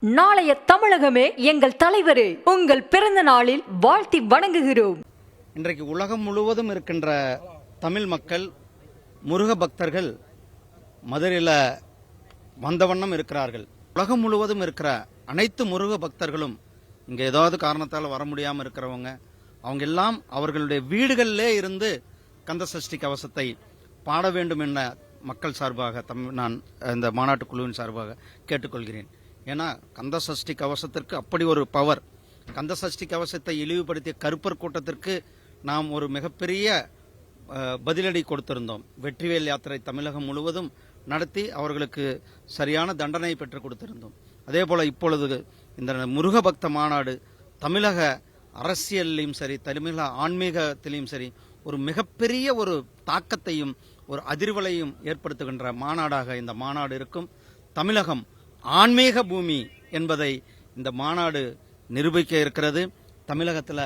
நாளைய தமிழகமே எங்கள் தலைவரே, உங்கள் பிறந்த நாளில் வாழ்த்தி வணங்குகிறோம். இன்றைக்கு உலகம் முழுவதும் இருக்கின்ற தமிழ் மக்கள் முருக பக்தர்கள் மதுரையில் வந்த வண்ணம் இருக்கிறார்கள். உலகம் முழுவதும் இருக்கிற அனைத்து முருக பக்தர்களும் இங்கே ஏதாவது காரணத்தால் வர முடியாமல் இருக்கிறவங்க அவங்க எல்லாம் அவர்களுடைய வீடுகளிலே இருந்து கந்த சஷ்டி கவசத்தை பாட வேண்டும் என மக்கள் சார்பாக நான் இந்த மாநாட்டு குழுவின் சார்பாக கேட்டுக்கொள்கிறேன். ஏன்னா கந்த சஷ்டி கவசத்திற்கு அப்படி ஒரு பவர். கந்த சஷ்டி கவசத்தை இழிவுபடுத்திய கருப்பர் கூட்டத்திற்கு நாம் ஒரு மிகப்பெரிய பதிலடி கொடுத்திருந்தோம். வெற்றிவேல் யாத்திரை தமிழகம் முழுவதும் நடத்தி அவர்களுக்கு சரியான தண்டனை பெற்றுக் கொடுத்திருந்தோம். அதே போல இப்பொழுது இந்த முருக பக்த மாநாடு தமிழக அரசியலிலும் சரி, தமிழக ஆன்மீகத்திலையும் சரி ஒரு மிகப்பெரிய ஒரு தாக்கத்தையும் ஒரு அதிர்வலையும் ஏற்படுத்துகின்ற மாநாடாக இந்த மாநாடு இருக்கும். தமிழகம் ஆன்மீக பூமி என்பதை இந்த மாநாடு நிரூபிக்க இருக்கிறது. தமிழகத்தில்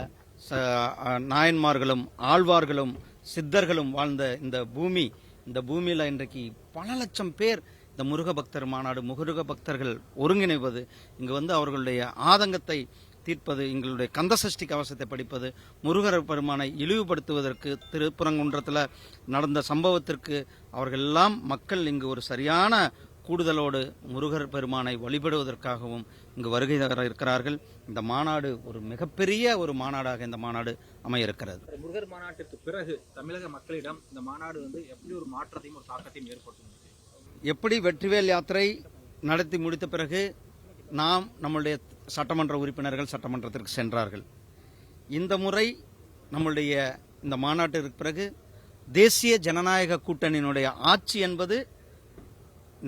நாயன்மார்களும் ஆழ்வார்களும் சித்தர்களும் வாழ்ந்த இந்த பூமியில் இன்றைக்கு பல லட்சம் பேர் இந்த முருக பக்தர் மாநாடு, முருக பக்தர்கள் ஒருங்கிணைவது, இங்கு வந்து அவர்களுடைய ஆதங்கத்தை தீர்ப்பது, எங்களுடைய கந்த சஷ்டி கவசத்தை படிப்பது, முருகர் பெருமானை இழிவுபடுத்துவதற்கு திருப்பரங்குன்றத்தில் நடந்த சம்பவத்திற்கு அவர்கள் எல்லாம் மக்கள் இங்கு ஒரு சரியான கூடுதலோடு முருகர் பெருமானை வழிபடுவதற்காகவும் இங்கு வருகை தர இருக்கிறார்கள். இந்த மாநாடு ஒரு மிகப்பெரிய ஒரு மாநாடாக இந்த மாநாடு அமைய இருக்கிறது. முருகர் மாநாட்டிற்கு பிறகு தமிழக மக்களிடம் இந்த மாநாடு எப்படி ஒரு மாற்றத்தையும் ஒரு தாக்கத்தையும் ஏற்படுத்தும்? எப்படி வெற்றிவேல் யாத்திரை நடத்தி முடித்த பிறகு நாம் நம்முடைய சட்டமன்ற உறுப்பினர்கள் சட்டமன்றத்திற்கு சென்றார்கள். இந்த முறை நம்முடைய இந்த மாநாட்டிற்கு பிறகு தேசிய ஜனநாயக கூட்டணியினுடைய ஆட்சி என்பது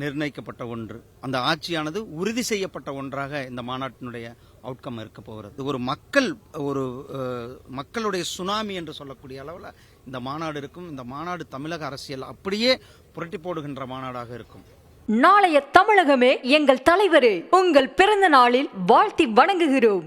நிர்ணயிக்கப்பட்ட ஒன்று. அந்த ஆட்சியானது உறுதி செய்யப்பட்ட ஒன்றாக இந்த மாநாட்டினுடைய அவுட்கம் இருக்க போகிறது. ஒரு மக்களுடைய சுனாமி என்று சொல்லக்கூடிய அளவில் இந்த மாநாடு இருக்கும். இந்த மாநாடு தமிழக அரசியல் அப்படியே புரட்டி போடுகின்ற மாநாடாக இருக்கும். நாளைய தமிழகமே எங்கள் தலைவரே, உங்கள் பிறந்த நாளில் வாழ்த்தி வணங்குகிறோம்.